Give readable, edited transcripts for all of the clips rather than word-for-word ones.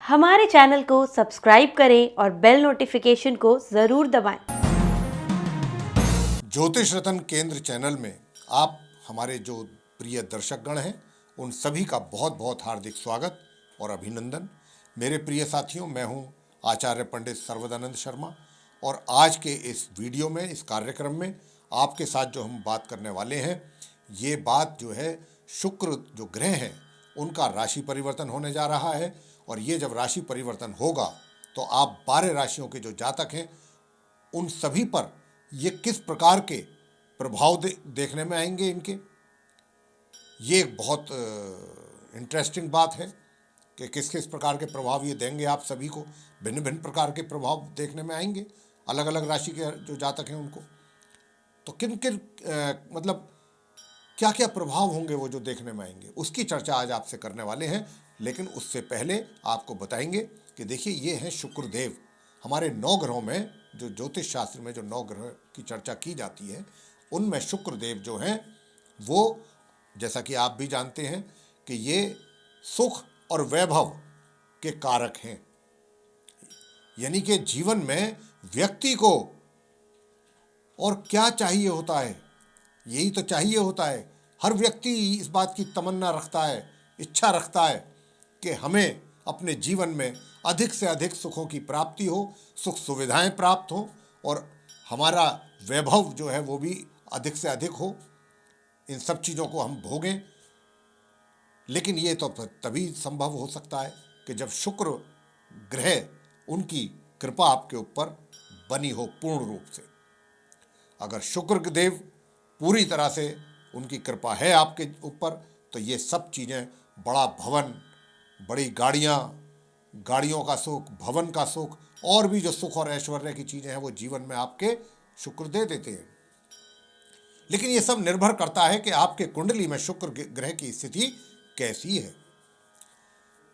हमारे चैनल को सब्सक्राइब करें और बेल नोटिफिकेशन को ज़रूर दबाएं। ज्योतिष रतन केंद्र चैनल में आप हमारे जो प्रिय दर्शकगण हैं उन सभी का बहुत बहुत हार्दिक स्वागत और अभिनंदन। मेरे प्रिय साथियों, मैं हूं आचार्य पंडित सर्वदानंद शर्मा और आज के इस वीडियो में, इस कार्यक्रम में आपके साथ जो हम बात करने वाले हैं, ये बात जो है शुक्र जो ग्रह हैं उनका राशि परिवर्तन होने जा रहा है। और ये जब राशि परिवर्तन होगा तो आप 12 राशियों के जो जातक हैं उन सभी पर ये किस प्रकार के प्रभाव देखने में आएंगे इनके। ये एक बहुत इंटरेस्टिंग बात है कि किस किस प्रकार के प्रभाव ये देंगे आप सभी को। भिन्न भिन्न प्रकार के प्रभाव देखने में आएंगे अलग अलग राशि के जो जातक हैं उनको। तो किन किन मतलब क्या क्या प्रभाव होंगे वो जो देखने में आएंगे, उसकी चर्चा आज आपसे करने वाले हैं। लेकिन उससे पहले आपको बताएंगे कि देखिए, ये हैं शुक्रदेव। हमारे 9 ग्रहों में, जो ज्योतिष शास्त्र में जो 9 ग्रह की चर्चा की जाती है, उनमें शुक्रदेव जो हैं वो, जैसा कि आप भी जानते हैं कि ये सुख और वैभव के कारक हैं। यानी कि जीवन में व्यक्ति को और क्या चाहिए होता है, यही तो चाहिए होता है। हर व्यक्ति इस बात की तमन्ना रखता है, इच्छा रखता है कि हमें अपने जीवन में अधिक से अधिक सुखों की प्राप्ति हो, सुख सुविधाएं प्राप्त हो और हमारा वैभव जो है वो भी अधिक से अधिक हो, इन सब चीज़ों को हम भोगें। लेकिन ये तो तभी संभव हो सकता है कि जब शुक्र ग्रह, उनकी कृपा आपके ऊपर बनी हो पूर्ण रूप से। अगर शुक्र देव पूरी तरह से उनकी कृपा है आपके ऊपर तो ये सब चीज़ें, बड़ा भवन, बड़ी गाड़ियाँ, गाड़ियों का सुख, भवन का सुख और भी जो सुख और ऐश्वर्य की चीज़ें हैं वो जीवन में आपके शुक्र दे देते हैं। लेकिन ये सब निर्भर करता है कि आपके कुंडली में शुक्र ग्रह की स्थिति कैसी है।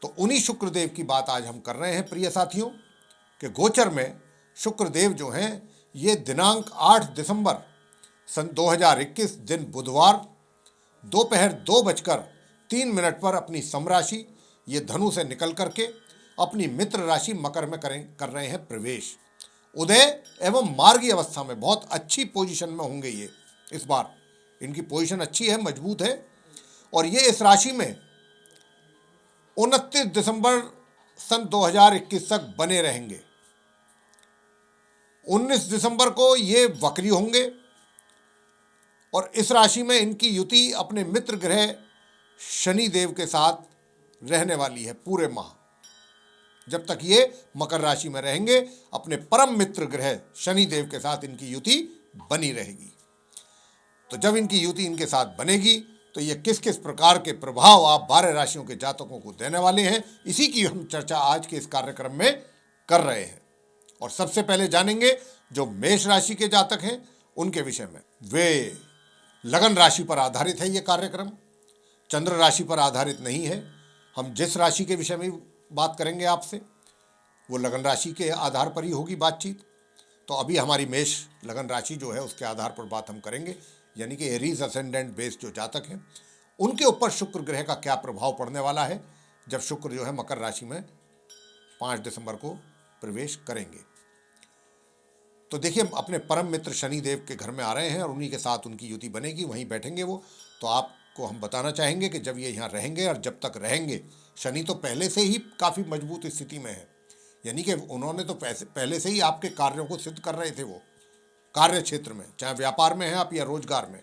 तो उन्हीं शुक्रदेव की बात आज हम कर रहे हैं प्रिय साथियों, कि गोचर में शुक्रदेव जो हैं ये दिनांक 8 दिसंबर सन 2021 दिन बुधवार दोपहर 2:03 पर अपनी समराशि ये धनु से निकल करके अपनी मित्र राशि मकर में कर रहे हैं प्रवेश। उदय एवं मार्गी अवस्था में बहुत अच्छी पोजीशन में होंगे ये। इस बार इनकी पोजीशन अच्छी है, मजबूत है और ये इस राशि में 29 दिसंबर सन 2021 तक बने रहेंगे। 19 दिसंबर को ये वक्री होंगे और इस राशि में इनकी युति अपने मित्र ग्रह शनि देव के साथ रहने वाली है पूरे माह। जब तक ये मकर राशि में रहेंगे अपने परम मित्र ग्रह शनि देव के साथ इनकी युति बनी रहेगी। तो जब इनकी युति इनके साथ बनेगी तो ये किस किस प्रकार के प्रभाव आप 12 राशियों के जातकों को देने वाले हैं, इसी की हम चर्चा आज के इस कार्यक्रम में कर रहे हैं। और सबसे पहले जानेंगे जो मेष राशि के जातक हैं उनके विषय में। वे लगन राशि पर आधारित है ये कार्यक्रम, चंद्र राशि पर आधारित नहीं है। हम जिस राशि के विषय में बात करेंगे आपसे वो लगन राशि के आधार पर ही होगी बातचीत। तो अभी हमारी मेष लगन राशि जो है उसके आधार पर बात हम करेंगे, यानी कि एरीज असेंडेंट बेस जो जातक हैं उनके ऊपर शुक्र ग्रह का क्या प्रभाव पड़ने वाला है जब शुक्र जो है मकर राशि में 5 दिसंबर को प्रवेश करेंगे। तो देखिए, अपने परम मित्र शनि देव के घर में आ रहे हैं और उन्हीं के साथ उनकी युति बनेगी, वहीं बैठेंगे वो। तो आपको हम बताना चाहेंगे कि जब ये यहाँ रहेंगे और जब तक रहेंगे, शनि तो पहले से ही काफ़ी मजबूत स्थिति में है, यानी कि उन्होंने तो पहले से ही आपके कार्यों को सिद्ध कर रहे थे वो कार्य क्षेत्र में, चाहे व्यापार में है आप या रोजगार में।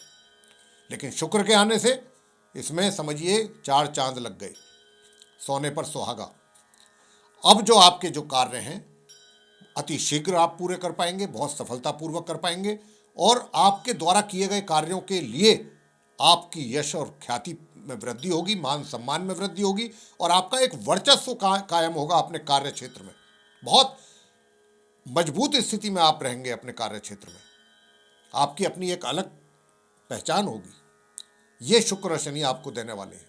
लेकिन शुक्र के आने से इसमें समझिए 4 चांद लग गए, सोने पर सुहागा। अब जो आपके जो कार्य हैं अति शीघ्र आप पूरे कर पाएंगे, बहुत सफलतापूर्वक कर पाएंगे और आपके द्वारा किए गए कार्यों के लिए आपकी यश और ख्याति में वृद्धि होगी, मान सम्मान में वृद्धि होगी और आपका एक वर्चस्व कायम होगा अपने कार्य क्षेत्र में। बहुत मजबूत स्थिति में आप रहेंगे अपने कार्य क्षेत्र में, आपकी अपनी एक अलग पहचान होगी। ये शुक्र और शनि आपको देने वाले हैं।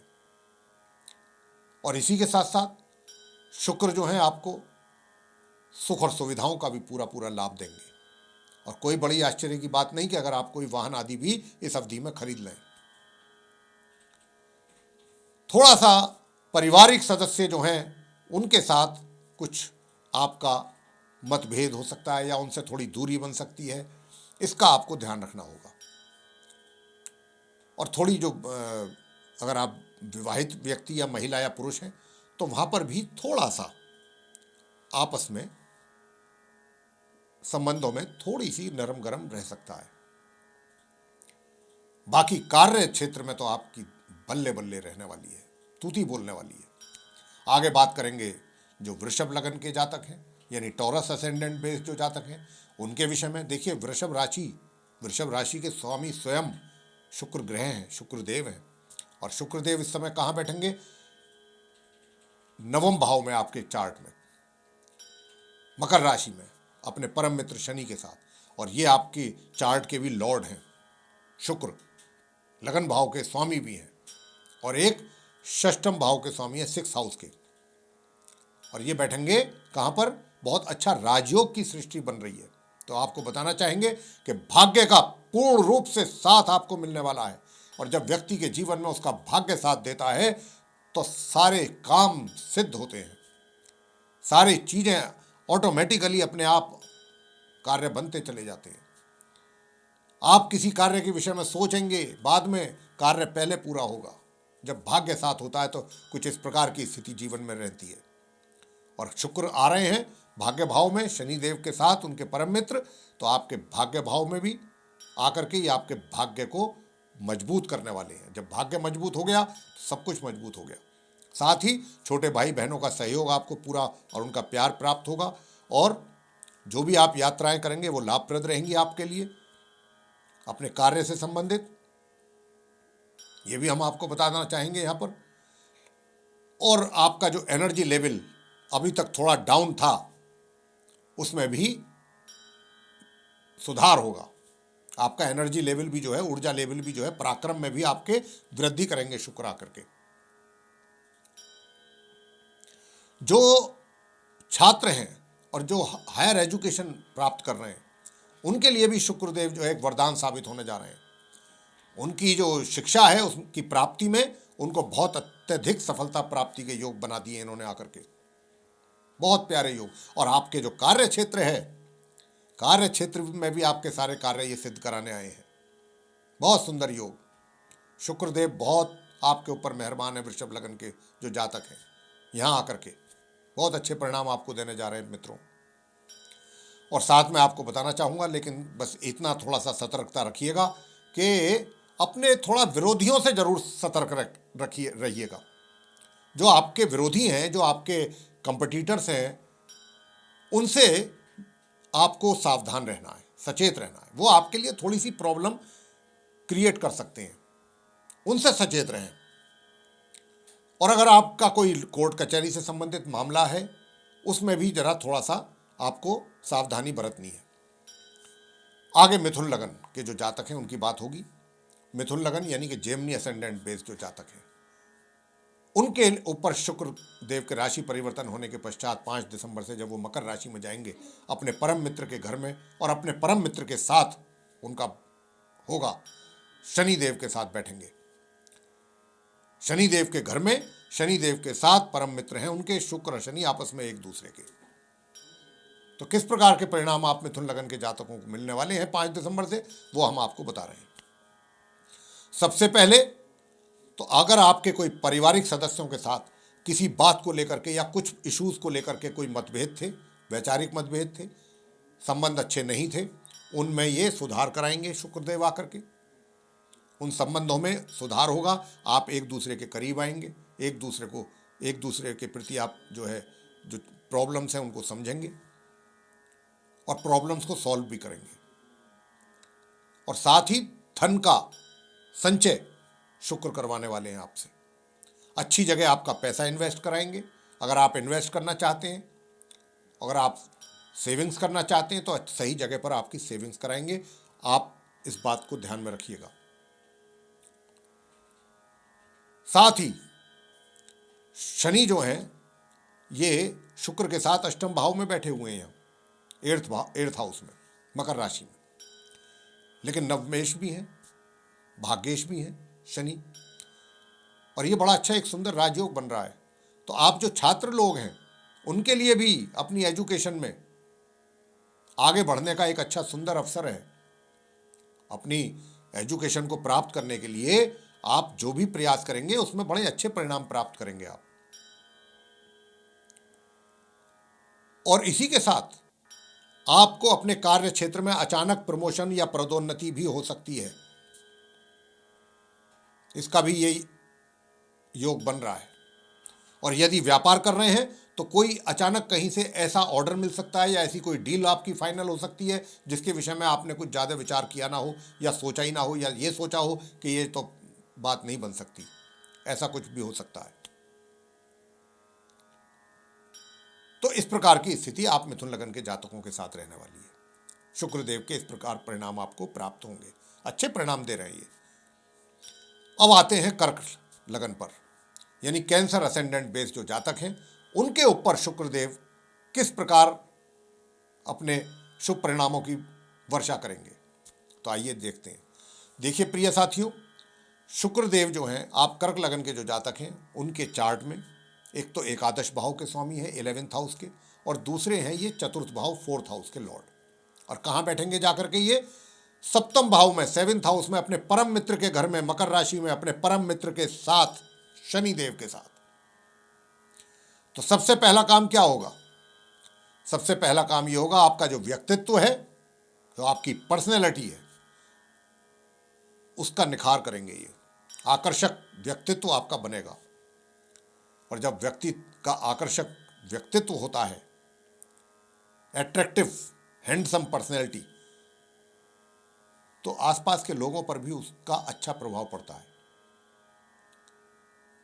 और इसी के साथ साथ शुक्र जो है आपको सुख और सुविधाओं का भी पूरा पूरा लाभ देंगे। और कोई बड़ी आश्चर्य की बात नहीं कि अगर आप कोई वाहन आदि भी इस अवधि में खरीद लें। थोड़ा सा पारिवारिक सदस्य जो हैं उनके साथ कुछ आपका मतभेद हो सकता है या उनसे थोड़ी दूरी बन सकती है, इसका आपको ध्यान रखना होगा। और थोड़ी जो अगर आप विवाहित व्यक्ति या महिला या पुरुष हैं तो वहाँ पर भी थोड़ा सा आपस में संबंधों में थोड़ी सी नरम गरम रह सकता है। बाकी कार्य क्षेत्र में तो आपकी बल्ले बल्ले रहने वाली है, तूती बोलने वाली है। आगे बात करेंगे जो वृषभ लगन के जातक हैं, यानी टॉरस असेंडेंट बेस्ड जो जातक हैं, उनके विषय में देखिए वृषभ राशि के स्वामी स्वयं शुक्र ग्रह हैं, शुक्रदेव हैं। और शुक्रदेव इस समय कहाँ बैठेंगे? नवम भाव में आपके चार्ट में, मकर राशि में, अपने परम मित्र शनि के साथ। और ये आपके चार्ट के भी लॉर्ड हैं। शुक्र लगन भाव के स्वामी भी हैं और एक षष्ठम भाव के स्वामी है, 6th हाउस के। और ये बैठेंगे कहाँ पर? बहुत अच्छा राजयोग की सृष्टि बन रही है। तो आपको बताना चाहेंगे कि भाग्य का पूर्ण रूप से साथ आपको मिलने वाला है। और जब व्यक्ति के जीवन में उसका भाग्य साथ देता है तो सारे काम सिद्ध होते हैं, सारी चीजें ऑटोमेटिकली अपने आप कार्य बनते चले जाते हैं। आप किसी कार्य के विषय में सोचेंगे, बाद में कार्य पहले पूरा होगा। जब भाग्य साथ होता है तो कुछ इस प्रकार की स्थिति जीवन में रहती है। और शुक्र आ रहे हैं भाग्य भाव में शनि देव के साथ, उनके परम मित्र, तो आपके भाग्य भाव में भी आकर के ये आपके भाग्य को मजबूत करने वाले हैं। जब भाग्य मजबूत हो गया तो सब कुछ मजबूत हो गया। साथ ही छोटे भाई बहनों का सहयोग आपको पूरा और उनका प्यार प्राप्त होगा। और जो भी आप यात्राएं करेंगे वो लाभप्रद रहेंगी आपके लिए, अपने कार्य से संबंधित। ये भी हम आपको बताना चाहेंगे यहाँ पर। और आपका जो एनर्जी लेवल अभी तक थोड़ा डाउन था, उसमें भी सुधार होगा। आपका एनर्जी लेवल भी जो है, ऊर्जा लेवल भी जो है, पराक्रम में भी आपके वृद्धि करेंगे शुक्र आकर के। जो छात्र हैं और जो हायर एजुकेशन प्राप्त कर रहे हैं, उनके लिए भी शुक्रदेव जो है एक वरदान साबित होने जा रहे हैं। उनकी जो शिक्षा है उसकी प्राप्ति में उनको बहुत अत्यधिक सफलता प्राप्ति के योग बना दिए इन्होंने आकर के, बहुत प्यारे योग। और आपके जो कार्य क्षेत्र है, कार्य क्षेत्र में भी आपके सारे कार्य ये सिद्ध कराने आए हैं। बहुत सुंदर योग। शुक्रदेव बहुत आपके ऊपर मेहरबान है। वृषभ लगन के जो जातक हैं, यहाँ आकर के बहुत अच्छे परिणाम आपको देने जा रहे हैं मित्रों। और साथ में आपको बताना चाहूँगा, लेकिन बस इतना थोड़ा सा सतर्कता रखिएगा कि अपने थोड़ा विरोधियों से जरूर सतर्क रहिएगा। जो आपके विरोधी हैं, जो आपके कंपटीटर्स हैं, उनसे आपको सावधान रहना है, सचेत रहना है। वो आपके लिए थोड़ी सी प्रॉब्लम क्रिएट कर सकते हैं, उनसे सचेत रहें। और अगर आपका कोई कोर्ट कचहरी से संबंधित मामला है, उसमें भी जरा थोड़ा सा आपको सावधानी बरतनी है। आगे मिथुन लगन के जो जातक हैं उनकी बात होगी। मिथुन लगन यानी कि जेमिनी असेंडेंट बेस्ड जो जातक हैं, उनके ऊपर शुक्र देव के राशि परिवर्तन होने के पश्चात 5 दिसंबर से जब वो मकर राशि में जाएंगे अपने परम मित्र के घर में, और अपने परम मित्र के साथ उनका होगा, शनि देव के साथ बैठेंगे। शनि देव के घर में शनि देव के साथ परम मित्र हैं उनके, शुक्र और शनि आपस में एक दूसरे के। तो किस प्रकार के परिणाम आप मिथुन लगन के जातकों को मिलने वाले हैं 5 दिसंबर से, वो हम आपको बता रहे हैं। सबसे पहले तो अगर आपके कोई पारिवारिक सदस्यों के साथ किसी बात को लेकर के या कुछ इश्यूज को लेकर के कोई मतभेद थे, वैचारिक मतभेद थे, संबंध अच्छे नहीं थे, उनमें ये सुधार कराएंगे शुक्रदेव आकर के। उन संबंधों में सुधार होगा, आप एक दूसरे के करीब आएंगे, एक दूसरे के प्रति आप जो है जो प्रॉब्लम्स हैं उनको समझेंगे और प्रॉब्लम्स को सॉल्व भी करेंगे। और साथ ही धन का संचय शुक्र करवाने वाले हैं आपसे। अच्छी जगह आपका पैसा इन्वेस्ट कराएंगे। अगर आप इन्वेस्ट करना चाहते हैं, अगर आप सेविंग्स करना चाहते हैं, तो सही जगह पर आपकी सेविंग्स कराएंगे। आप इस बात को ध्यान में रखिएगा। साथ ही शनि जो हैं ये शुक्र के साथ अष्टम भाव में बैठे हुए हैं, 8th हाउस में, मकर राशि में। लेकिन नवमेश भी हैं, भाग्येश भी हैं शनि, और ये बड़ा अच्छा एक सुंदर राजयोग बन रहा है। तो आप जो छात्र लोग हैं, उनके लिए भी अपनी एजुकेशन में आगे बढ़ने का एक अच्छा सुंदर अवसर है। अपनी एजुकेशन को प्राप्त करने के लिए आप जो भी प्रयास करेंगे उसमें बड़े अच्छे परिणाम प्राप्त करेंगे आप। और इसी के साथ आपको अपने कार्य क्षेत्र में अचानक प्रमोशन या पदोन्नति भी हो सकती है, इसका भी यही योग बन रहा है। और यदि व्यापार कर रहे हैं तो कोई अचानक कहीं से ऐसा ऑर्डर मिल सकता है या ऐसी कोई डील आपकी फाइनल हो सकती है जिसके विषय में आपने कुछ ज़्यादा विचार किया ना हो या सोचा ही ना हो, या ये सोचा हो कि ये तो बात नहीं बन सकती, ऐसा कुछ भी हो सकता है। तो इस प्रकार की स्थिति आप मिथुन लगन के जातकों के साथ रहने वाली है। शुक्रदेव के इस प्रकार परिणाम आपको प्राप्त होंगे, अच्छे परिणाम दे रहे हैं ये। अब आते हैं कर्क लगन पर, यानी कैंसर असेंडेंट बेस जो जातक हैं उनके ऊपर शुक्रदेव किस प्रकार अपने शुभ परिणामों की वर्षा करेंगे। तो आइए देखते हैं। देखिए प्रिय साथियों, शुक्रदेव जो हैं, आप कर्क लगन के जो जातक हैं उनके चार्ट में एक तो एकादश भाव के स्वामी है 11th हाउस के, और दूसरे हैं ये चतुर्थ भाव 4th हाउस के लॉर्ड। और कहाँ बैठेंगे जाकर के ये? सप्तम भाव में 7th हाउस में अपने परम मित्र के घर में, मकर राशि में, अपने परम मित्र के साथ, शनिदेव के साथ। तो सबसे पहला काम क्या होगा? सबसे पहला काम ये होगा, आपका जो व्यक्तित्व है, जो आपकी पर्सनैलिटी है, उसका निखार करेंगे ये। आकर्षक व्यक्तित्व आपका बनेगा। और जब व्यक्ति का आकर्षक व्यक्तित्व होता है, एट्रैक्टिव हैंडसम पर्सनैलिटी, तो आसपास के लोगों पर भी उसका अच्छा प्रभाव पड़ता है।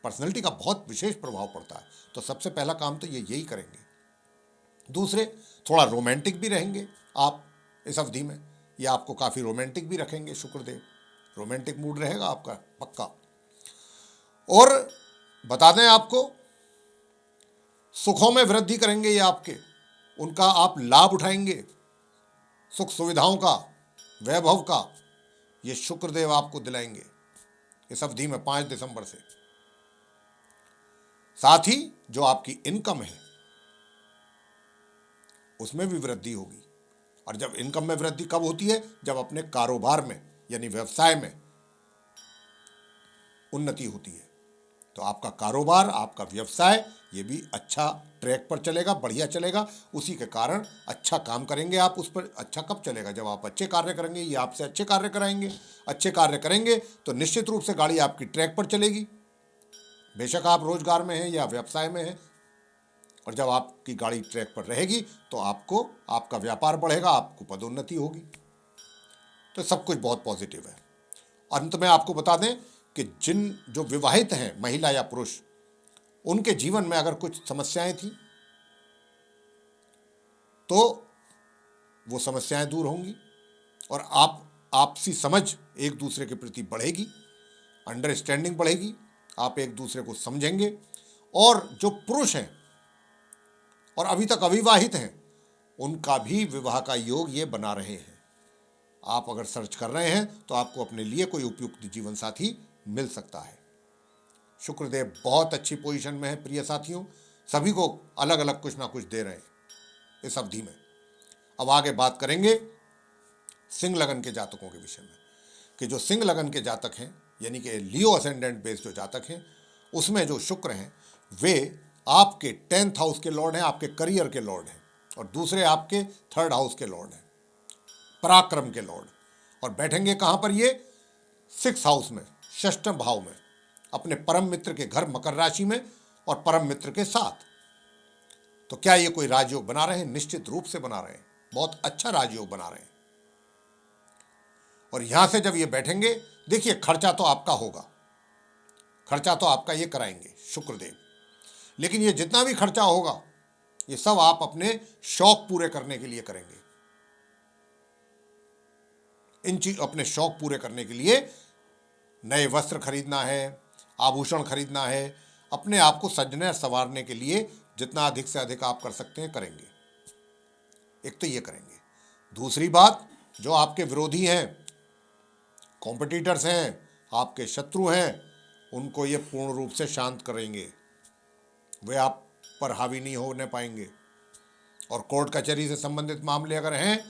पर्सनैलिटी का बहुत विशेष प्रभाव पड़ता है। तो सबसे पहला काम तो ये यही करेंगे। दूसरे, थोड़ा रोमांटिक भी रहेंगे आप इस अवधि में, या आपको काफ़ी रोमांटिक भी रखेंगे शुक्रदेव। रोमांटिक मूड रहेगा आपका पक्का। और बता दें आपको, सुखों में वृद्धि करेंगे ये आपके, उनका आप लाभ उठाएंगे, सुख सुविधाओं का, वैभव का, ये शुक्रदेव आपको दिलाएंगे इस अवधि में 5 दिसंबर से। साथ ही जो आपकी इनकम है उसमें भी वृद्धि होगी। और जब इनकम में वृद्धि कब होती है? जब अपने कारोबार में यानी व्यवसाय में उन्नति होती है। तो आपका कारोबार, आपका व्यवसाय, ये भी अच्छा ट्रैक पर चलेगा, बढ़िया चलेगा। उसी के कारण अच्छा काम करेंगे आप उस पर। अच्छा कब चलेगा? जब आप अच्छे कार्य करेंगे, ये आपसे अच्छे कार्य कराएंगे। अच्छे कार्य करेंगे तो निश्चित रूप से गाड़ी आपकी ट्रैक पर चलेगी, बेशक आप रोजगार में हैं या व्यवसाय में हैं। और जब आपकी गाड़ी ट्रैक पर रहेगी तो आपको, आपका व्यापार बढ़ेगा, आपको पदोन्नति होगी। तो सब कुछ बहुत पॉजिटिव है। अंत में आपको बता दें कि जो विवाहित हैं, महिला या पुरुष, उनके जीवन में अगर कुछ समस्याएं थी तो वो समस्याएं दूर होंगी और आपसी समझ एक दूसरे के प्रति बढ़ेगी, अंडरस्टैंडिंग बढ़ेगी, आप एक दूसरे को समझेंगे। और जो पुरुष हैं और अभी तक अविवाहित हैं, उनका भी विवाह का योग ये बना रहे हैं। आप अगर सर्च कर रहे हैं तो आपको अपने लिए कोई उपयुक्त जीवन साथी मिल सकता है। शुक्रदेव बहुत अच्छी पोजीशन में है प्रिय साथियों, सभी को अलग अलग कुछ ना कुछ दे रहे हैं इस अवधि में। अब आगे बात करेंगे सिंह लगन के जातकों के विषय में, कि जो सिंह लगन के जातक हैं, यानी कि लियो असेंडेंट बेस जो जातक हैं, उसमें जो शुक्र हैं वे आपके 10th हाउस के लॉर्ड हैं, आपके करियर के लॉर्ड हैं, और दूसरे आपके 3rd हाउस के लॉर्ड हैं, पराक्रम के लॉर्ड। और बैठेंगे कहाँ पर? ये 6th हाउस में, 6ठ भाव में, अपने परम मित्र के घर मकर राशि में और परम मित्र के साथ। तो क्या ये कोई राजयोग बना रहे हैं? निश्चित रूप से बना रहे हैं, बहुत अच्छा राजयोग बना रहे हैं। और यहां से जब ये बैठेंगे, देखिए खर्चा तो आपका होगा, खर्चा तो आपका ये कराएंगे शुक्रदेव, लेकिन ये जितना भी खर्चा होगा ये सब आप अपने शौक पूरे करने के लिए करेंगे। अपने शौक पूरे करने के लिए नए वस्त्र खरीदना है, आभूषण खरीदना है, अपने आप को सजने संवारने के लिए जितना अधिक से अधिक आप कर सकते हैं करेंगे। एक तो ये करेंगे। दूसरी बात, जो आपके विरोधी हैं, कॉम्पिटिटर्स हैं, आपके शत्रु हैं, उनको ये पूर्ण रूप से शांत करेंगे। वे आप पर हावी नहीं होने पाएंगे। और कोर्ट कचहरी से संबंधित मामले अगर हैं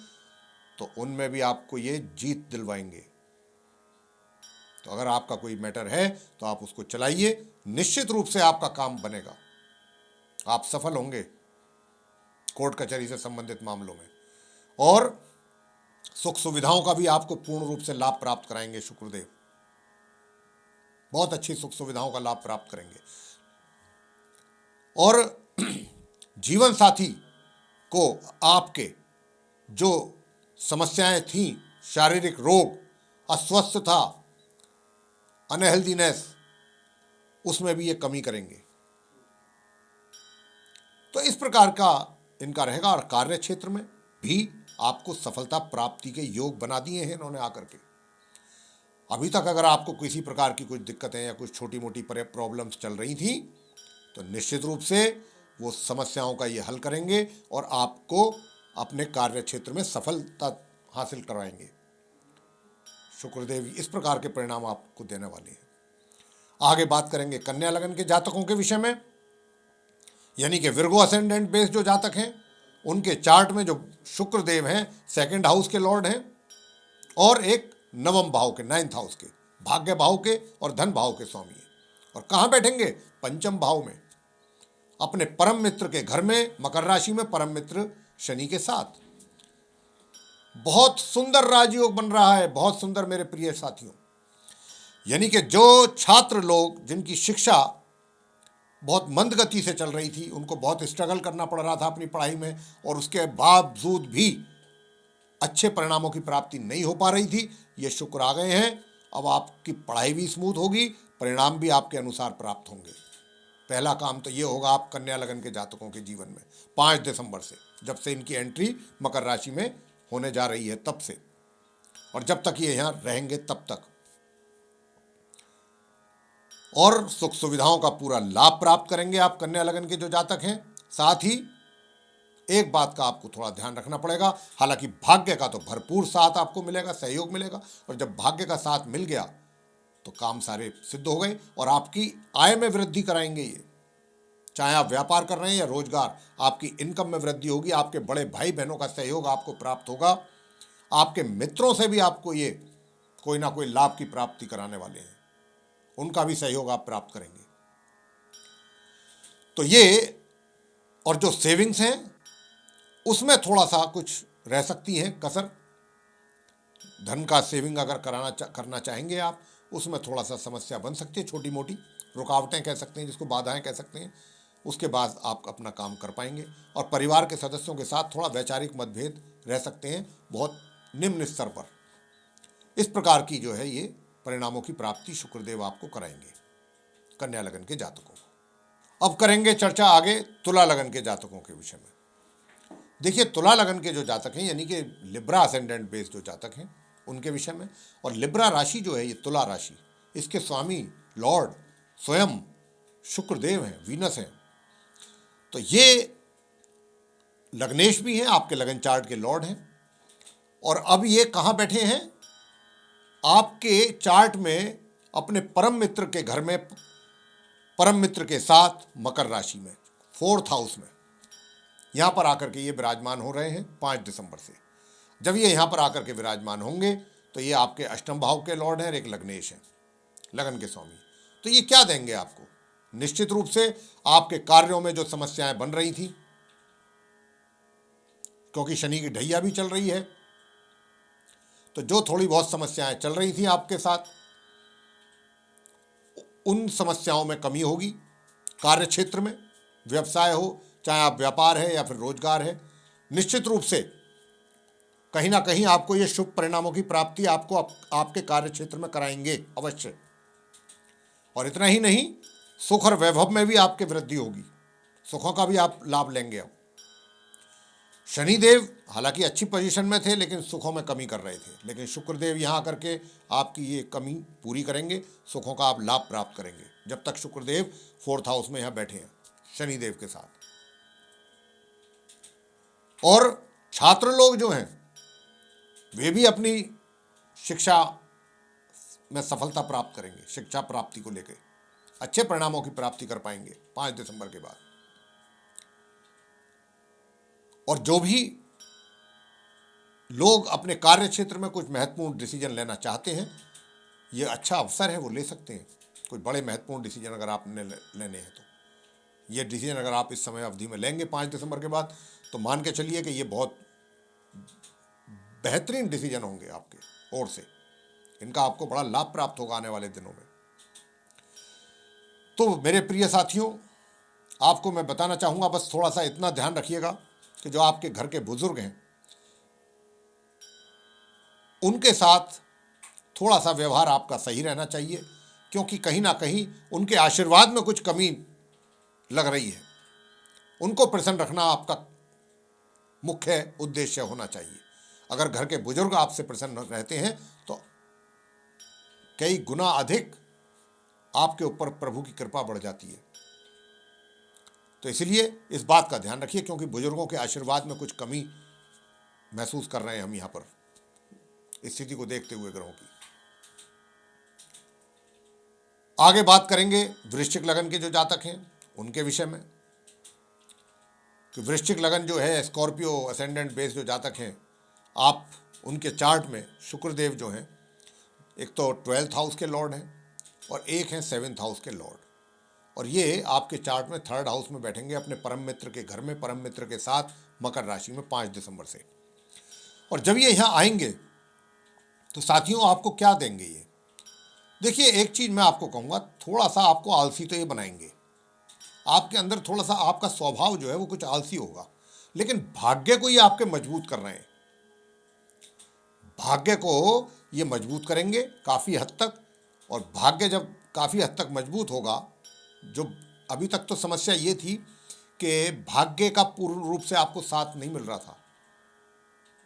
तो उनमें भी आपको ये जीत दिलवाएंगे। तो अगर आपका कोई मैटर है तो आप उसको चलाइए, निश्चित रूप से आपका काम बनेगा, आप सफल होंगे कोर्ट कचहरी से संबंधित मामलों में। और सुख सुविधाओं का भी आपको पूर्ण रूप से लाभ प्राप्त कराएंगे शुक्रदेव, बहुत अच्छी सुख सुविधाओं का लाभ प्राप्त करेंगे। और जीवन साथी को आपके जो समस्याएं थीं, शारीरिक रोग, अस्वस्थता, अनहेल्दीनेस, उसमें भी ये कमी करेंगे। तो इस प्रकार का इनका रहेगा। और कार्य क्षेत्र में भी आपको सफलता प्राप्ति के योग बना दिए हैं इन्होंने आकर के। अभी तक अगर आपको किसी प्रकार की कुछ दिक्कतें या कुछ छोटी मोटी प्रॉब्लम्स चल रही थी तो निश्चित रूप से वो समस्याओं का ये हल करेंगे और आपको अपने कार्य क्षेत्र में सफलता हासिल करवाएंगे। शुक्रदेव इस प्रकार के परिणाम आपको देने वाले हैं। आगे बात करेंगे कन्या लगन के जातकों के विषय में, यानी कि विर्गो असेंडेंट बेस जो जातक हैं उनके चार्ट में जो शुक्रदेव हैं सेकंड हाउस के लॉर्ड हैं और एक नवम भाव के, 9th हाउस के, भाग्य भाव के और धन भाव के स्वामी हैं। और कहाँ बैठेंगे? पंचम भाव में, अपने परम मित्र के घर में, मकर राशि में, परम मित्र शनि के साथ। बहुत सुंदर राजयोग बन रहा है, बहुत सुंदर मेरे प्रिय साथियों। यानी कि जो छात्र लोग जिनकी शिक्षा बहुत मंद गति से चल रही थी, उनको बहुत स्ट्रगल करना पड़ रहा था अपनी पढ़ाई में और उसके बावजूद भी अच्छे परिणामों की प्राप्ति नहीं हो पा रही थी, ये शुक्र आ गए हैं। अब आपकी पढ़ाई भी स्मूथ होगी, परिणाम भी आपके अनुसार प्राप्त होंगे। पहला काम तो ये होगा आप कन्या लगन के जातकों के जीवन में 5 दिसंबर से, जब से इनकी एंट्री मकर राशि में होने जा रही है तब से, और जब तक ये यहाँ रहेंगे तब तक। और सुख सुविधाओं का पूरा लाभ प्राप्त करेंगे आप कन्या लगन के जो जातक हैं। साथ ही एक बात का आपको थोड़ा ध्यान रखना पड़ेगा, हालांकि भाग्य का तो भरपूर साथ आपको मिलेगा, सहयोग मिलेगा, और जब भाग्य का साथ मिल गया तो काम सारे सिद्ध हो गए और आपकी आय में वृद्धि कराएंगे ये। चाहे आप व्यापार कर रहे हैं या रोजगार, आपकी इनकम में वृद्धि होगी, आपके बड़े भाई बहनों का सहयोग आपको प्राप्त होगा, आपके मित्रों से भी आपको ये कोई ना कोई लाभ की प्राप्ति कराने वाले हैं, उनका भी सहयोग आप प्राप्त करेंगे। तो ये, और जो सेविंग्स हैं उसमें थोड़ा सा कुछ रह सकती हैं कसर, धन का सेविंग अगर करना चाहेंगे आप, उसमें थोड़ा सा समस्या बन सकती है, छोटी मोटी रुकावटें कह सकते हैं जिसको, बाधाएं कह सकते हैं। उसके बाद आप अपना काम कर पाएंगे। और परिवार के सदस्यों के साथ थोड़ा वैचारिक मतभेद रह सकते हैं, बहुत निम्न स्तर पर। इस प्रकार की जो है ये परिणामों की प्राप्ति शुक्रदेव आपको कराएंगे कन्या लगन के जातकों को। अब करेंगे चर्चा आगे तुला लगन के जातकों के विषय में। देखिए, तुला लगन के जो जातक हैं, यानी कि लिब्रा असेंडेंट बेस जो जातक हैं, उनके विषय में। और लिब्रा राशि जो है, ये तुला राशि, इसके स्वामी लॉर्ड स्वयं शुक्रदेव हैं, वीनस हैं। तो ये लग्नेश भी हैं, आपके लगन चार्ट के लॉर्ड हैं। और अब ये कहाँ बैठे हैं? आपके चार्ट में अपने परम मित्र के घर में, परम मित्र के साथ मकर राशि में, 4th हाउस में यहाँ पर आकर के ये विराजमान हो रहे हैं 5 दिसंबर से। जब ये यहाँ पर आकर के विराजमान होंगे तो ये आपके अष्टम भाव के लॉर्ड हैं, एक लग्नेश हैं, लगन के स्वामी। तो ये क्या देंगे आपको? निश्चित रूप से आपके कार्यों में जो समस्याएं बन रही थी, क्योंकि शनि की ढैया भी चल रही है, तो जो थोड़ी बहुत समस्याएं चल रही थी आपके साथ, उन समस्याओं में कमी होगी। कार्य क्षेत्र में, व्यवसाय हो, चाहे आप व्यापार है या फिर रोजगार है, निश्चित रूप से कहीं ना कहीं आपको ये शुभ परिणामों की प्राप्ति आपको आपके कार्य क्षेत्र में कराएंगे अवश्य। और इतना ही नहीं, सुख और वैभव में भी आपके वृद्धि होगी, सुखों का भी आप लाभ लेंगे। अब शनिदेव हालांकि अच्छी पोजीशन में थे लेकिन सुखों में कमी कर रहे थे, लेकिन शुक्रदेव यहाँ करके आपकी ये कमी पूरी करेंगे, सुखों का आप लाभ प्राप्त करेंगे जब तक शुक्रदेव 4th हाउस में यहाँ बैठे हैं शनिदेव के साथ। और छात्र लोग जो हैं वे भी अपनी शिक्षा में सफलता प्राप्त करेंगे, शिक्षा प्राप्ति को लेकर अच्छे परिणामों की प्राप्ति कर पाएंगे 5 दिसंबर के बाद। और जो भी लोग अपने कार्य क्षेत्र में कुछ महत्वपूर्ण डिसीजन लेना चाहते हैं, ये अच्छा अवसर है, वो ले सकते हैं। कोई बड़े महत्वपूर्ण डिसीजन अगर आपने लेने हैं तो ये डिसीजन अगर आप इस समय अवधि में लेंगे 5 दिसंबर के बाद, तो मान के चलिए कि ये बहुत बेहतरीन डिसीजन होंगे आपके ओर से। इनका आपको बड़ा लाभ प्राप्त होगा आने वाले दिनों में। तो मेरे प्रिय साथियों, आपको मैं बताना चाहूँगा, बस थोड़ा सा इतना ध्यान रखिएगा कि जो आपके घर के बुजुर्ग हैं उनके साथ थोड़ा सा व्यवहार आपका सही रहना चाहिए, क्योंकि कहीं ना कहीं उनके आशीर्वाद में कुछ कमी लग रही है। उनको प्रसन्न रखना आपका मुख्य उद्देश्य होना चाहिए। अगर घर के बुजुर्ग आपसे प्रसन्न रहते हैं तो कई गुना अधिक आपके ऊपर प्रभु की कृपा बढ़ जाती है। तो इसलिए इस बात का ध्यान रखिए, क्योंकि बुजुर्गों के आशीर्वाद में कुछ कमी महसूस कर रहे हैं हम यहाँ पर, स्थिति को देखते हुए ग्रहों की। आगे बात करेंगे वृश्चिक लगन के जो जातक हैं उनके विषय में, कि वृश्चिक लगन जो है स्कॉर्पियो असेंडेंट बेस जो जातक हैं, आप उनके चार्ट में शुक्रदेव जो हैं, एक तो 12th हाउस के लॉर्ड हैं और एक हैं 7th हाउस के लॉर्ड, और ये आपके चार्ट में 3rd हाउस में बैठेंगे अपने परम मित्र के घर में, परम मित्र के साथ मकर राशि में 5 दिसंबर से। और जब ये यहाँ आएंगे तो साथियों आपको क्या देंगे ये? देखिए, एक चीज़ मैं आपको कहूँगा, थोड़ा सा आपको आलसी तो ये बनाएंगे। आपके अंदर थोड़ा सा आपका स्वभाव जो है वो कुछ आलसी होगा, लेकिन भाग्य को ये आपके मजबूत कर रहे हैं। भाग्य को ये मजबूत करेंगे काफ़ी हद तक, और भाग्य जब काफ़ी हद तक मजबूत होगा, जो अभी तक तो समस्या ये थी कि भाग्य का पूर्ण रूप से आपको साथ नहीं मिल रहा था,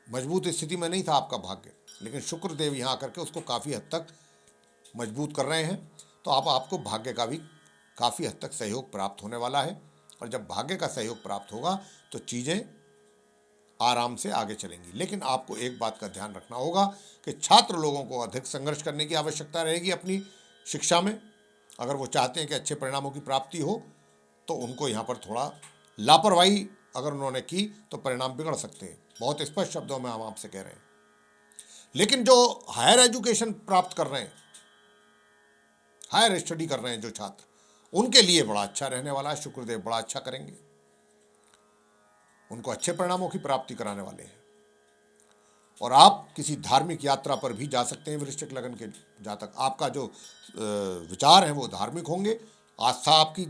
मजबूत स्थिति में नहीं था आपका भाग्य, लेकिन शुक्रदेव यहाँ आकर के उसको काफ़ी हद तक मजबूत कर रहे हैं। तो आपको भाग्य का भी काफ़ी हद तक सहयोग प्राप्त होने वाला है, और जब भाग्य का सहयोग प्राप्त होगा तो चीज़ें आराम से आगे चलेंगी। लेकिन आपको एक बात का ध्यान रखना होगा कि छात्र लोगों को अधिक संघर्ष करने की आवश्यकता रहेगी अपनी शिक्षा में। अगर वो चाहते हैं कि अच्छे परिणामों की प्राप्ति हो, तो उनको यहाँ पर थोड़ा लापरवाही अगर उन्होंने की तो परिणाम बिगड़ सकते हैं। बहुत स्पष्ट शब्दों में हम आपसे कह रहे हैं। लेकिन जो हायर एजुकेशन प्राप्त कर रहे हैं, हायर स्टडी कर रहे हैं जो छात्र, उनके लिए बड़ा अच्छा रहने वाला है। शुक्रदेव बड़ा अच्छा करेंगे, उनको अच्छे परिणामों की प्राप्ति कराने वाले हैं। और आप किसी धार्मिक यात्रा पर भी जा सकते हैं वृश्चिक लगन के जातक। आपका जो विचार हैं वो धार्मिक होंगे, आस्था आपकी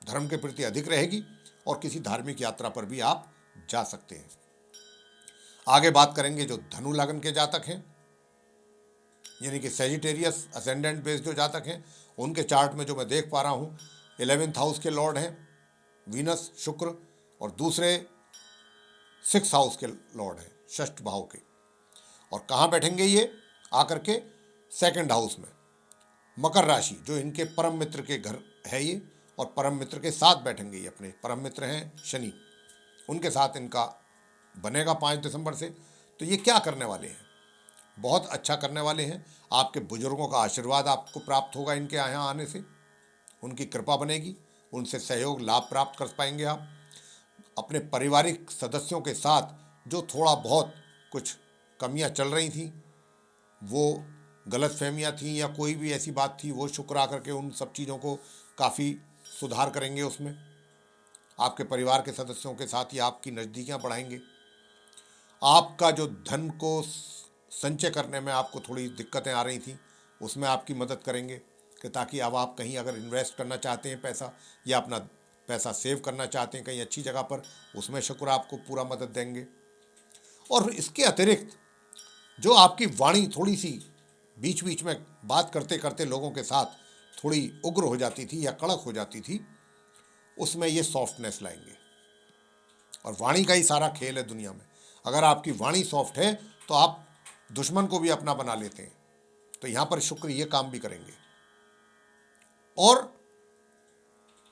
धर्म के प्रति अधिक रहेगी, और किसी धार्मिक यात्रा पर भी आप जा सकते हैं। आगे बात करेंगे जो धनु लगन के जातक हैं, यानी कि सेजिटेरियस असेंडेंट बेस जो जातक हैं, उनके चार्ट में जो मैं देख पा रहा हूँ 11th हाउस के लॉर्ड हैं वीनस शुक्र, और दूसरे 6th हाउस के लॉर्ड हैं 6th भाव के। और कहाँ बैठेंगे ये? आकर के 2nd हाउस में, मकर राशि जो इनके परम मित्र के घर है ये, और परम मित्र के साथ बैठेंगे ये। अपने परम मित्र हैं शनि, उनके साथ इनका बनेगा 5 दिसंबर से। तो ये क्या करने वाले हैं? बहुत अच्छा करने वाले हैं। आपके बुजुर्गों का आशीर्वाद आपको प्राप्त होगा इनके यहाँ आने से, उनकी कृपा बनेगी, उनसे सहयोग लाभ प्राप्त कर पाएंगे आप। अपने पारिवारिक सदस्यों के साथ जो थोड़ा बहुत कुछ कमियां चल रही थी, वो गलतफहमियां थी या कोई भी ऐसी बात थी, वो शुक्र आकर के उन सब चीज़ों को काफ़ी सुधार करेंगे। उसमें आपके परिवार के सदस्यों के साथ ही आपकी नज़दीकियां बढ़ाएंगे। आपका जो धन को संचय करने में आपको थोड़ी दिक्कतें आ रही थी, उसमें आपकी मदद करेंगे, कि ताकि अब आप कहीं अगर इन्वेस्ट करना चाहते हैं पैसा, या अपना पैसा सेव करना चाहते हैं कहीं अच्छी जगह पर, उसमें शुक्र आपको पूरा मदद देंगे। और इसके अतिरिक्त जो आपकी वाणी थोड़ी सी बीच बीच में बात करते करते लोगों के साथ थोड़ी उग्र हो जाती थी या कड़क हो जाती थी, उसमें ये सॉफ्टनेस लाएंगे। और वाणी का ही सारा खेल है दुनिया में। अगर आपकी वाणी सॉफ्ट है तो आप दुश्मन को भी अपना बना लेते हैं। तो यहाँ पर शुक्र ये काम भी करेंगे। और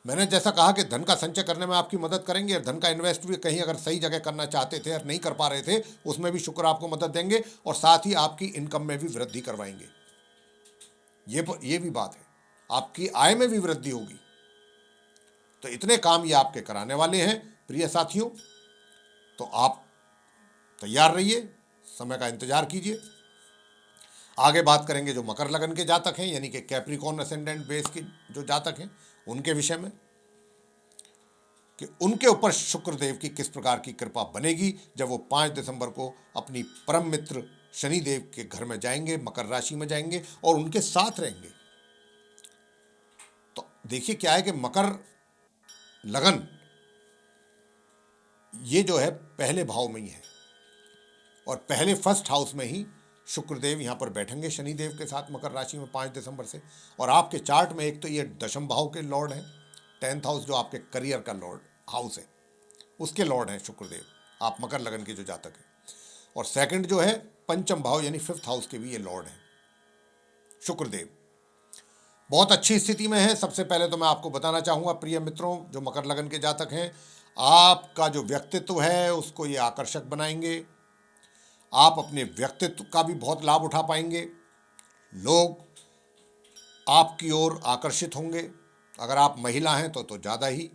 मैंने जैसा कहा कि धन का संचय करने में आपकी मदद करेंगे, और धन का इन्वेस्ट भी कहीं अगर सही जगह करना चाहते थे और नहीं कर पा रहे थे, उसमें भी शुक्र आपको मदद देंगे, और साथ ही आपकी इनकम में भी वृद्धि करवाएंगे। ये भी बात है, आपकी आय में भी वृद्धि होगी। तो इतने काम ये आपके कराने वाले हैं प्रिय साथियों। तो आप तैयार रहिए, समय का इंतजार कीजिए। आगे बात करेंगे जो मकर लगन के जातक हैं, यानी कि कैप्रिकॉर्न असेंडेंट बेस के जो जातक हैं उनके विषय में, कि उनके ऊपर शुक्रदेव की किस प्रकार की कृपा बनेगी जब वो 5 दिसंबर को अपनी परम मित्र शनिदेव के घर में जाएंगे, मकर राशि में जाएंगे और उनके साथ रहेंगे। तो देखिए क्या है कि मकर लगन ये जो है पहले भाव में ही है और पहले फर्स्ट हाउस में ही शुक्रदेव यहाँ पर बैठेंगे शनिदेव के साथ मकर राशि में 5 दिसंबर से। और आपके चार्ट में एक तो ये दशम भाव के लॉर्ड हैं, 10th हाउस जो आपके करियर का लॉर्ड हाउस है उसके लॉर्ड हैं शुक्रदेव, आप मकर लगन के जो जातक हैं। और सेकंड जो है पंचम भाव यानी 5th हाउस के भी ये लॉर्ड हैं शुक्रदेव। बहुत अच्छी स्थिति में है। सबसे पहले तो मैं आपको बताना चाहूँगा प्रिय मित्रों जो मकर लगन के जातक हैं, आपका जो व्यक्तित्व है उसको ये आकर्षक बनाएंगे। आप अपने व्यक्तित्व का भी बहुत लाभ उठा पाएंगे, लोग आपकी ओर आकर्षित होंगे। अगर आप महिला हैं तो ज़्यादा ही,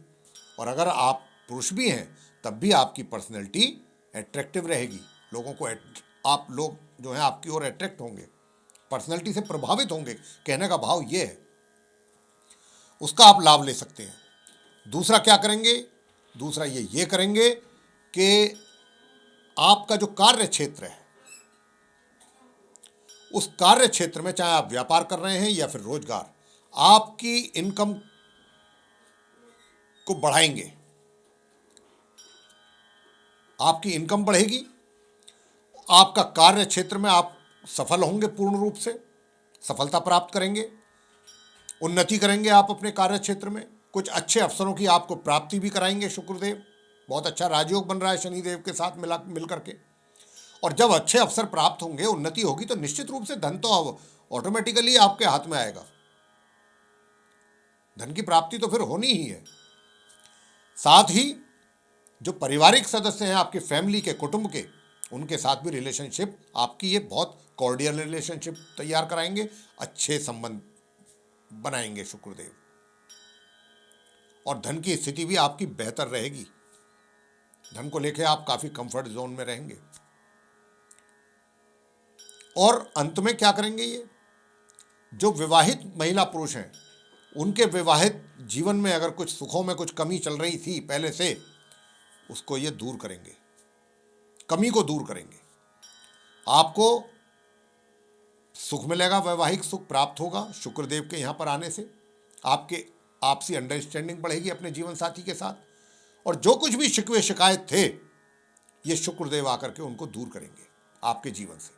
और अगर आप पुरुष भी हैं तब भी आपकी पर्सनैलिटी एट्रैक्टिव रहेगी। लोगों को आप लोग जो हैं आपकी ओर अट्रैक्ट होंगे, पर्सनैलिटी से प्रभावित होंगे, कहने का भाव ये है। उसका आप लाभ ले सकते हैं। दूसरा क्या करेंगे, दूसरा ये करेंगे कि आपका जो कार्य क्षेत्र है उस कार्य क्षेत्र में, चाहे आप व्यापार कर रहे हैं या फिर रोजगार, आपकी इनकम को बढ़ाएंगे। आपकी इनकम बढ़ेगी, आपका कार्य क्षेत्र में आप सफल होंगे, पूर्ण रूप से सफलता प्राप्त करेंगे, उन्नति करेंगे आप अपने कार्य क्षेत्र में। कुछ अच्छे अवसरों की आपको प्राप्ति भी कराएंगे शुक्रदेव। बहुत अच्छा राजयोग बन रहा है शनिदेव के साथ मिल करके। और जब अच्छे अवसर प्राप्त होंगे, उन्नति होगी, तो निश्चित रूप से धन तो ऑटोमेटिकली आपके हाथ में आएगा। धन की प्राप्ति तो फिर होनी ही है। साथ ही जो पारिवारिक सदस्य हैं आपके फैमिली के, कुटुंब के, उनके साथ भी रिलेशनशिप आपकी ये बहुत कॉर्डियल रिलेशनशिप तैयार कराएंगे, अच्छे संबंध बनाएंगे शुक्रदेव। और धन की स्थिति भी आपकी बेहतर रहेगी, धन को लेकर आप काफी कंफर्ट जोन में रहेंगे। और अंत में क्या करेंगे, ये जो विवाहित महिला पुरुष हैं उनके विवाहित जीवन में अगर कुछ सुखों में कुछ कमी चल रही थी पहले से, उसको ये दूर करेंगे, कमी को दूर करेंगे। आपको सुख मिलेगा, वैवाहिक सुख प्राप्त होगा शुक्रदेव के यहाँ पर आने से। आपके आपसी अंडरस्टैंडिंग बढ़ेगी अपने जीवन साथी के साथ। और जो कुछ भी शिकवे शिकायत थे, ये शुक्रदेव आकर के उनको दूर करेंगे आपके जीवन से,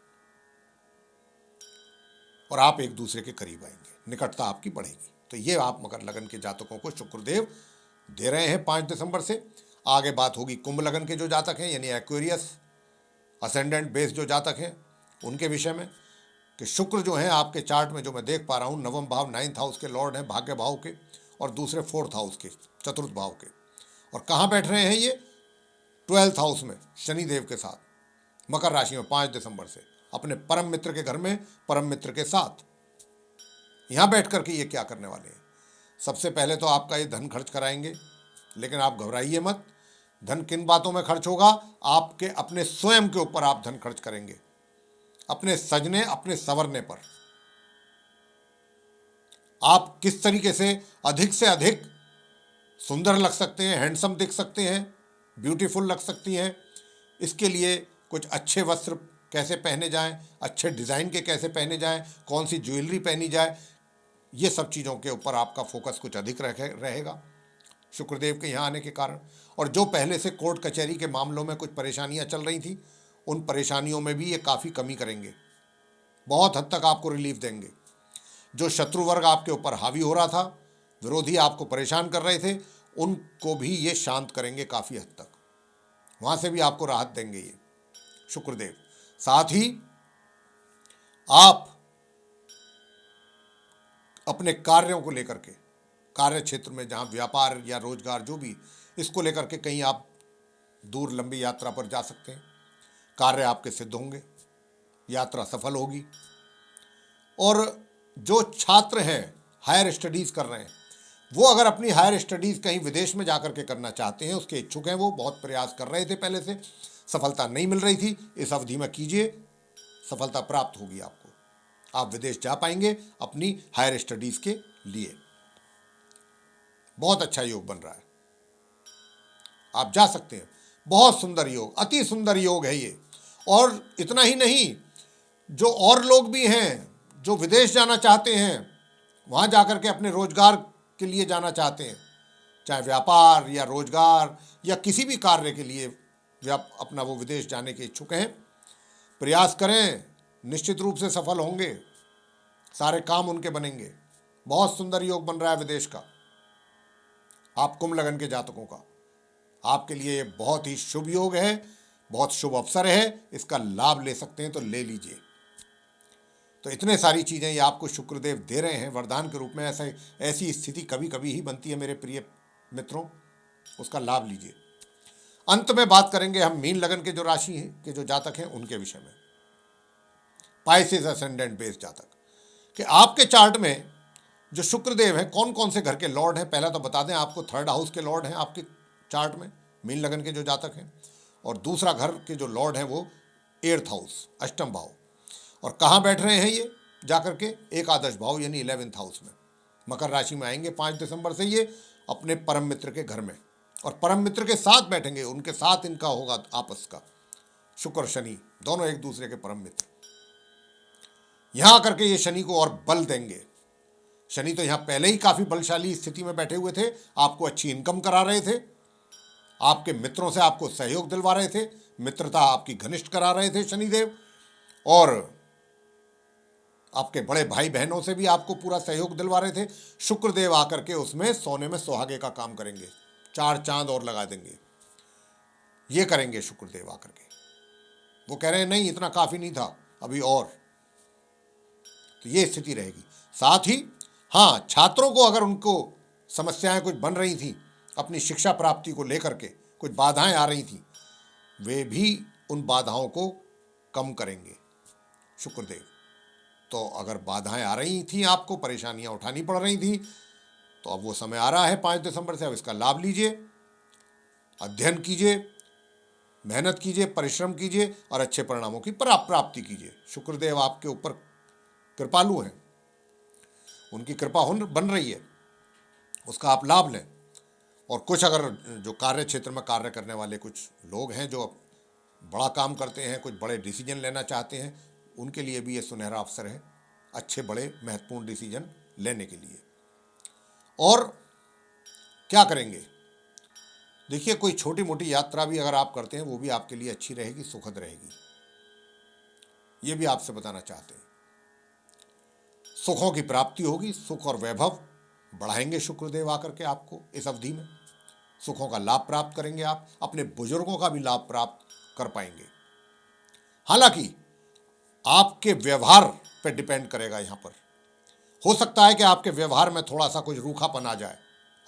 और आप एक दूसरे के करीब आएंगे, निकटता आपकी बढ़ेगी। तो ये आप मकर लगन के जातकों को शुक्रदेव दे रहे हैं 5 दिसंबर से। आगे बात होगी कुंभ लगन के जो जातक हैं, यानी एक्वेरियस असेंडेंट बेस जो जातक हैं, उनके विषय में, कि शुक्र जो है आपके चार्ट में जो मैं देख पा रहा हूँ, नवम भाव 9th हाउस के लॉर्ड हैं, भाग्य भाव के, और दूसरे 4th हाउस के, चतुर्थ भाव के। और कहाँ बैठ रहे हैं ये, 12th हाउस में शनिदेव के साथ मकर राशि में 5 दिसंबर से, अपने परम मित्र के घर में, परम मित्र के साथ यहाँ बैठ करके ये क्या करने वाले हैं। सबसे पहले तो आपका ये धन खर्च कराएंगे, लेकिन आप घबराइए मत। धन किन बातों में खर्च होगा, आपके अपने स्वयं के ऊपर आप धन खर्च करेंगे, अपने सजने, अपने संवरने पर। आप किस तरीके से अधिक सुंदर लग सकते हैं, हैंडसम दिख सकते हैं, ब्यूटीफुल लग सकती हैं, इसके लिए कुछ अच्छे वस्त्र कैसे पहने जाएं, अच्छे डिज़ाइन के कैसे पहने जाएं, कौन सी ज्वेलरी पहनी जाए, ये सब चीज़ों के ऊपर आपका फोकस कुछ अधिक रहेगा शुक्रदेव के यहाँ आने के कारण। और जो पहले से कोर्ट कचहरी के मामलों में कुछ परेशानियाँ चल रही थी, उन परेशानियों में भी ये काफ़ी कमी करेंगे, बहुत हद तक आपको रिलीफ देंगे। जो शत्रु वर्ग आपके ऊपर हावी हो रहा था, विरोधी आपको परेशान कर रहे थे, उनको भी ये शांत करेंगे काफ़ी हद तक, वहाँ से भी आपको राहत देंगे ये शुक्रदेव। साथ ही आप अपने कार्यों को लेकर के, कार्य क्षेत्र में जहाँ व्यापार या रोजगार जो भी, इसको लेकर के कहीं आप दूर लंबी यात्रा पर जा सकते हैं, कार्य आपके सिद्ध होंगे, यात्रा सफल होगी। और जो छात्र हैं, हायर स्टडीज़ कर रहे हैं, वो अगर अपनी हायर स्टडीज़ कहीं विदेश में जाकर के करना चाहते हैं, उसके इच्छुक हैं, वो बहुत प्रयास कर रहे थे पहले से, सफलता नहीं मिल रही थी, इस अवधि में कीजिए, सफलता प्राप्त होगी आपको। आप विदेश जा पाएंगे अपनी हायर स्टडीज़ के लिए। बहुत अच्छा योग बन रहा है, आप जा सकते हैं। बहुत सुंदर योग, अति सुंदर योग है ये। और इतना ही नहीं, जो और लोग भी हैं जो विदेश जाना चाहते हैं, वहाँ जाकर के अपने रोजगार के लिए जाना चाहते हैं, चाहे व्यापार या रोजगार या किसी भी कार्य के लिए अपना वो विदेश जाने के इच्छुक हैं, प्रयास करें, निश्चित रूप से सफल होंगे, सारे काम उनके बनेंगे। बहुत सुंदर योग बन रहा है विदेश का, आप कुंभ लगन के जातकों का। आपके लिए ये बहुत ही शुभ योग है, बहुत शुभ अवसर है, इसका लाभ ले सकते हैं तो ले लीजिए। तो इतने सारी चीज़ें ये आपको शुक्रदेव दे रहे हैं वरदान के रूप में। ऐसी स्थिति कभी कभी ही बनती है मेरे प्रिय मित्रों, उसका लाभ लीजिए। अंत में बात करेंगे हम मीन लगन के जो राशि हैं के जो जातक हैं उनके विषय में। पाइसेस असेंडेंट बेस जातक कि आपके चार्ट में जो शुक्रदेव हैं, कौन कौन से घर के लॉर्ड हैं पहला तो बता दें आपको। थर्ड हाउस के लॉर्ड हैं आपके चार्ट में मीन लगन के जो जातक हैं, और दूसरा घर के जो लॉर्ड हैं वो 8th हाउस, अष्टम भाव। और कहाँ बैठ रहे हैं ये जाकर के? एकादश भाव यानी 11th हाउस में। मकर राशि में आएंगे 5 दिसंबर से ये अपने परम मित्र के घर में, और परम मित्र के साथ बैठेंगे, उनके साथ इनका होगा आपस का। शुक्र शनि दोनों एक दूसरे के परम मित्र। यहाँ आकर के ये शनि को और बल देंगे। शनि तो यहाँ पहले ही काफी बलशाली स्थिति में बैठे हुए थे, आपको अच्छी इनकम करा रहे थे, आपके मित्रों से आपको सहयोग दिलवा रहे थे, मित्रता आपकी घनिष्ठ करा रहे थे शनिदेव, और आपके बड़े भाई बहनों से भी आपको पूरा सहयोग दिलवा रहे थे। शुक्रदेव आकर के उसमें सोने में सुहागे का काम करेंगे, 4 चांद और लगा देंगे। ये करेंगे शुक्रदेव आकर के। वो कह रहे हैं नहीं इतना काफी नहीं था, अभी और। तो ये स्थिति रहेगी। साथ ही हाँ, छात्रों को अगर उनको समस्याएं कुछ बन रही थी अपनी शिक्षा प्राप्ति को लेकर के, कुछ बाधाएं आ रही थी, वे भी उन बाधाओं को कम करेंगे शुक्रदेव। तो अगर बाधाएं आ रही थी, आपको परेशानियां उठानी पड़ रही थी, तो अब वो समय आ रहा है 5 दिसंबर से, अब इसका लाभ लीजिए, अध्ययन कीजिए, मेहनत कीजिए, परिश्रम कीजिए और अच्छे परिणामों की प्राप्ति कीजिए। शुक्रदेव आपके ऊपर कृपालु हैं, उनकी कृपा बन रही है, उसका आप लाभ लें। और कुछ अगर जो कार्य क्षेत्र में कार्य करने वाले कुछ लोग हैं जो बड़ा काम करते हैं, कुछ बड़े डिसीजन लेना चाहते हैं, उनके लिए भी ये सुनहरा अवसर है अच्छे बड़े महत्वपूर्ण डिसीजन लेने के लिए। और क्या करेंगे? देखिए, कोई छोटी मोटी यात्रा भी अगर आप करते हैं वो भी आपके लिए अच्छी रहेगी, सुखद रहेगी, ये भी आपसे बताना चाहते हैं। सुखों की प्राप्ति होगी, सुख और वैभव बढ़ाएंगे शुक्रदेव आकर के आपको इस अवधि में। सुखों का लाभ प्राप्त करेंगे, आप अपने बुजुर्गों का भी लाभ प्राप्त कर पाएंगे। हालांकि आपके व्यवहार पे डिपेंड करेगा। यहाँ पर हो सकता है कि आपके व्यवहार में थोड़ा सा कुछ रूखापन आ जाए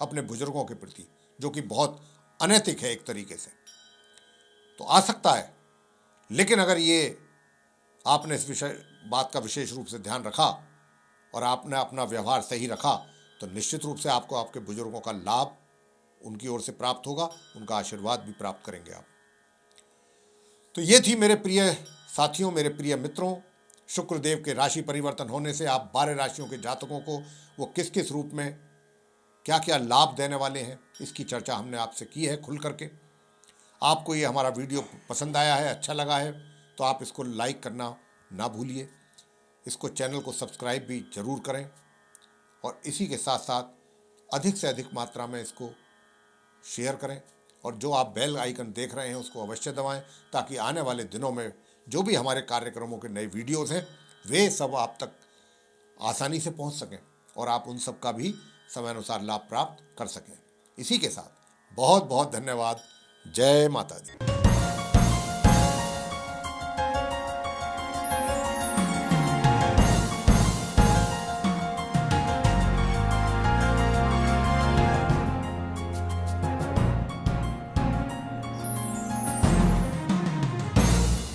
अपने बुजुर्गों के प्रति, जो कि बहुत अनैतिक है एक तरीके से, तो आ सकता है। लेकिन अगर ये आपने इस बात का विशेष रूप से ध्यान रखा और आपने अपना व्यवहार सही रखा, तो निश्चित रूप से आपको आपके बुजुर्गों का लाभ उनकी ओर से प्राप्त होगा, उनका आशीर्वाद भी प्राप्त करेंगे आप। तो ये थी मेरे प्रिय साथियों, मेरे प्रिय मित्रों, शुक्रदेव के राशि परिवर्तन होने से आप 12 राशियों के जातकों को वो किस किस रूप में क्या क्या लाभ देने वाले हैं, इसकी चर्चा हमने आपसे की है खुल करके। आपको ये हमारा वीडियो पसंद आया है, अच्छा लगा है, तो आप इसको लाइक करना ना भूलिए, इसको चैनल को सब्सक्राइब भी ज़रूर करें, और इसी के साथ साथ अधिक से अधिक मात्रा में इसको शेयर करें। और जो आप बेल आइकन देख रहे हैं उसको अवश्य दबाएं, ताकि आने वाले दिनों में जो भी हमारे कार्यक्रमों के नए वीडियोज़ हैं वे सब आप तक आसानी से पहुंच सकें और आप उन सब का भी समय अनुसार लाभ प्राप्त कर सकें। इसी के साथ बहुत बहुत धन्यवाद। जय माता दी।